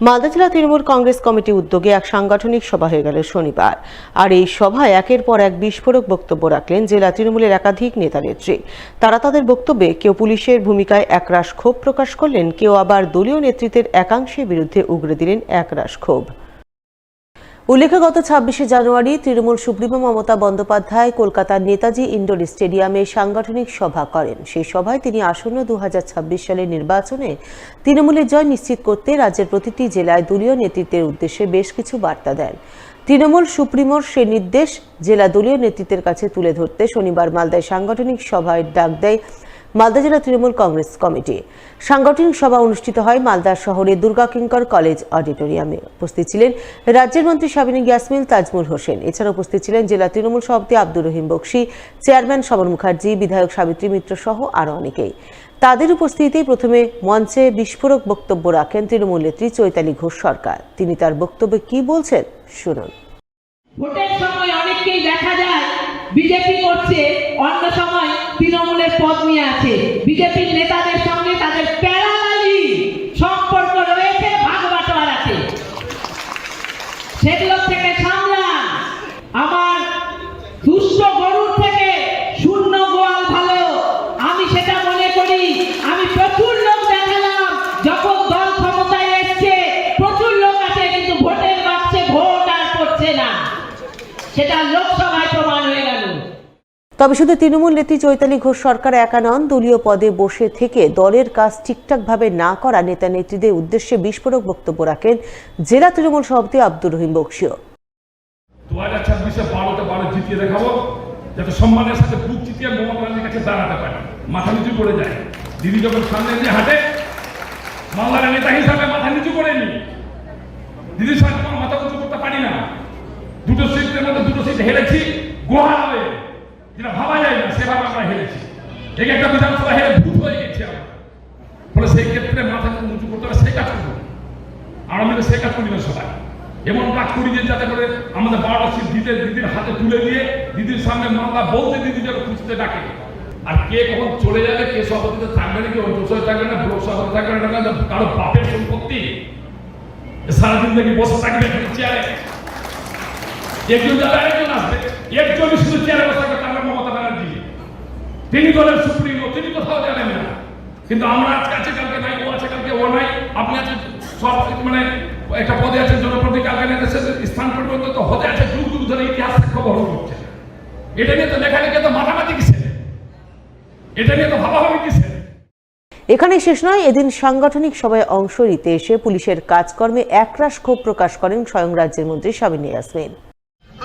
মালদা জেলা তৃণমূল কংগ্রেস কমিটি উদ্যোগে এক সাংগঠনিক সভা হয়ে গেল শনিবার। আর এই সভায় একের পর এক বিস্ফোরক বক্তব্য রাখলেন জেলা তৃণমূলের একাধিক নেতা নেত্রী। তারা তাদের বক্তব্যে কেউ পুলিশের ভূমিকায় একরাশ ক্ষোভ প্রকাশ করলেন, কেউ আবার দলীয় নেতৃত্বের একাংশের বিরুদ্ধে উগরে দিলেন একরাশ ক্ষোভ। উল্লেখ্য, গত 26শে জানুয়ারি তৃণমূল সুপ্রিমো মমতা বন্দ্যোপাধ্যায় কলকাতার নেতাজি ইন্ডোর স্টেডিয়ামে সাংগঠনিক সভা করেন। সেই সভায় তিনি আসন্ন 2026 সালের নির্বাচনে তৃণমূলের জয় নিশ্চিত করতে রাজ্যের প্রতিটি জেলায় দলীয় নেতৃত্বের উদ্দেশ্যে বেশ কিছু বার্তা দেন। তৃণমূল সুপ্রিমোর সে নির্দেশ জেলা দলীয় নেতৃত্বের কাছে তুলে ধরতে শনিবার মালদায় সাংগঠনিক সভায় ডাক দেয় মালদা জেলা তৃণমূল কংগ্রেস কমিটি। সাংগঠনিক সভা অনুষ্ঠিত হয় মালদা শহরের দুর্গা কিঙ্কর কলেজ অডিটোরিয়ামে। উপস্থিত ছিলেন রাজ্যের মন্ত্রী শাবিনী ইয়াসমিন, তাজমুল হোসেন। এছাড়া উপস্থিত ছিলেন জেলা তৃণমূল সভাপতি আব্দুর রহিম বক্সি, চেয়ারম্যান শবন মুখার্জি, বিধায়ক সাবিত্রী মিত্র সহ আরও অনেকেই। তাদের উপস্থিতিতেই প্রথমে মঞ্চে বিস্ফোরক বক্তব্য রাখেন তৃণমূল নেত্রী চৈতালি ঘোষ সরকার। তিনি তার বক্তব্যে কি বলছেন শুনুন। ভোটের সময় অনেককেই দেখা যায় বিজেপি করছে, অন্য সময় তৃণমূলের পদ নিয়ে আছে। বিজেপির নেতাদের সঙ্গে তাদের প্যারালালি সম্পর্ক রয়েছে, ভাগ বাটোয়ার আছে, সেগুলো থেকে সামলান। আমার দুষ্ট গরুর থেকে শূন্য গোয়াল ভালো, আমি সেটা মনে করি। আমি প্রচুর লোক দেখালাম যখন দল ক্ষমতায় এসছে, প্রচুর লোক আছে, কিন্তু ভোটের বাক্সে ভোট আর পড়ছে না, সেটা লোকসভায় প্রমাণ হয়ে গেল। তবে শুধু তৃণমূল নেত্রী চৈতালি ঘোষ সরকার একা নন, দলীয় পদে বসে থেকে দলের কাজ ঠিকঠাকভাবে না করা নেতা নেত্রীদের উদ্দেশ্যে বিস্ফোরক বক্তব্য রাখেন জেলা তৃণমূল সভাপতি আব্দুর রহিম বক্সিও। 2026-এ 12 জিতিয়ে দেখাবো, যাতে সম্মানের সাথে বুক চিতিয়ে মমতা ব্যানার্জির কাছে দাঁড়াতে পারে, মাথা নিচু করে যায়। দিদি যখন সামনে দিয়ে হাঁটে, মালদার নেতা হিসাবে মাথা নিচু করে নি। দিদির সাথে আমার মাথা উঁচু করতে পারি না। দুটো সিটের মধ্যে দুটো সিট হেরেছি গোহার হয়ে, যেটা ভাবা যায় না সেভাবে আমরা হেরেছি। এই একটা বিধানসভা হেরে ভূত হয়ে গেছি আমরা। ফলে সেই ক্ষেত্রে মাথা উঁচু করতে হবে, সেই কাজ করবো। আর আমি সেই কাজ করি না সবাই, এমন কাজ করি যে যাতে করে আমাদের 12টা সিট দিদির হাতে তুলে দিয়ে দিদির সামনে মামলা বলতে দিদি যেন খুঁজতে ডাকে। আর কে কখন চলে যাবে, কে সভাপতিতে থাকবে না, কে অঞ্চল থাকবে না, ব্লক সভাপতি থাকবে না, কারো বাপের সম্পত্তি সারাদিন থেকে বসে থাকবে চেয়ারে। একজন যাবে আরেকজন আসবে, একজনই শুধু চেয়ারে বসে থাকবে, তাহলে মমতা ব্যানার্জি। তিনি দলের সুপ্রিমো, তিনি কোথাও জানেন না। কিন্তু আমরা আজকে আছে কালকে নাই, ও আছে কালকে ও নাই। আপনি আছেন সব মানে একটা পদে আছেন জনপ্রতি, কালকে নেতাদের স্থান পরিবর্তন তো হতে আছে, যুগ যুগ ধরে ইতিহাস খবর হচ্ছে। এটা নিয়ে তো লেখালেখি তো মাথামাতি কিসে, এটা নিয়ে তো ভাবাভাবি কিসে। এখানে শেষ নয়। এদিন সাংগঠনিক সভায় অংশ নিতে এসে পুলিশের কাজকর্মে একরাশ ক্ষোভ প্রকাশ করেন স্বয়ং রাজ্যের মন্ত্রী শাবিনী ইয়াসমিন।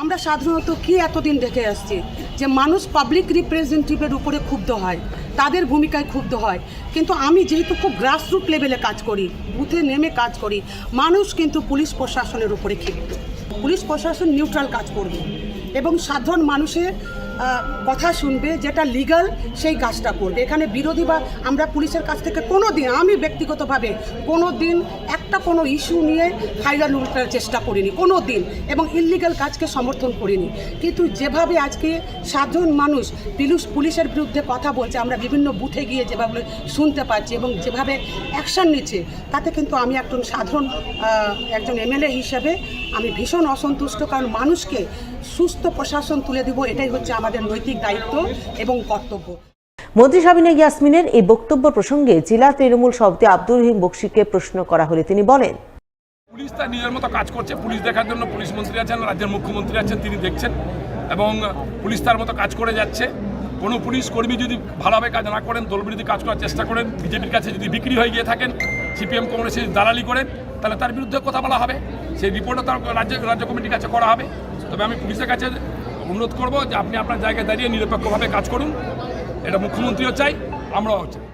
আমরা সাধারণত কি এতদিন দেখে আসছি যে মানুষ পাবলিক রিপ্রেজেন্টেটিভের উপরে ক্ষুব্ধ হয়, তাদের ভূমিকায় ক্ষুব্ধ হয়। কিন্তু আমি যেহেতু খুব গ্রাসরুট লেভেলে কাজ করি, বুথে নেমে কাজ করি, মানুষ কিন্তু পুলিশ প্রশাসনের উপরে ক্ষিপ্ত। পুলিশ প্রশাসন নিউট্রাল কাজ করবে এবং সাধারণ মানুষের কথা শুনবে, যেটা লিগাল সেই কাজটা করবে। এখানে বিরোধী বা আমরা পুলিশের কাছ থেকে কোনো দিন, আমি ব্যক্তিগতভাবে কোনো দিন একটা কোনো ইস্যু নিয়ে ফাইনাল উল্টার চেষ্টা করিনি কোনো দিন, এবং ইললিগাল কাজকে সমর্থন করিনি। কিন্তু যেভাবে আজকে সাধারণ মানুষ পুলিশের বিরুদ্ধে কথা বলছে, আমরা বিভিন্ন বুথে গিয়ে যেভাবে শুনতে পাচ্ছি এবং যেভাবে অ্যাকশান নিচ্ছে, তাতে কিন্তু আমি একজন এমএলএ হিসেবে আমি ভীষণ অসন্তুষ্ট। কারণ মানুষকে সুস্থ প্রশাসন তুলে দিব, এটাই হচ্ছে আমাদের নৈতিক দায়িত্ব এবং কর্তব্য। মন্ত্রী শাবিনী ইয়াসমিনের এই বক্তব্য প্রসঙ্গে জেলা তৃণমূল সভাপতি আব্দুর রহিম বক্সিকে প্রশ্ন করা হলে তিনি বলেন, পুলিশ তার নিজের মতো কাজ করছে। পুলিশ দেখার জন্য পুলিশ মন্ত্রী আছেন, রাজ্যের মুখ্যমন্ত্রী আছেন, তিনি দেখছেন এবং পুলিশ তার মতো কাজ করে যাচ্ছে। কোনো পুলিশ কর্মী যদি ভালোভাবে কাজ না করেন, দলবিরোধী কাজ করার চেষ্টা করেন, বিজেপির কাছে যদি বিক্রি হয়ে গিয়ে থাকেন, সিপিএম কংগ্রেসে দালালি করেন, তাহলে তার বিরুদ্ধে কথা বলা হবে। সেই রিপোর্টও তার রাজ্য কমিটির কাছে করা হবে। তবে আমি পুলিশের কাছে অনুরোধ করব যে আপনি আপনার জায়গায় দাঁড়িয়ে নিরপেক্ষভাবে কাজ করুন। এটা মুখ্যমন্ত্রীও চাই, আমরাও চাই।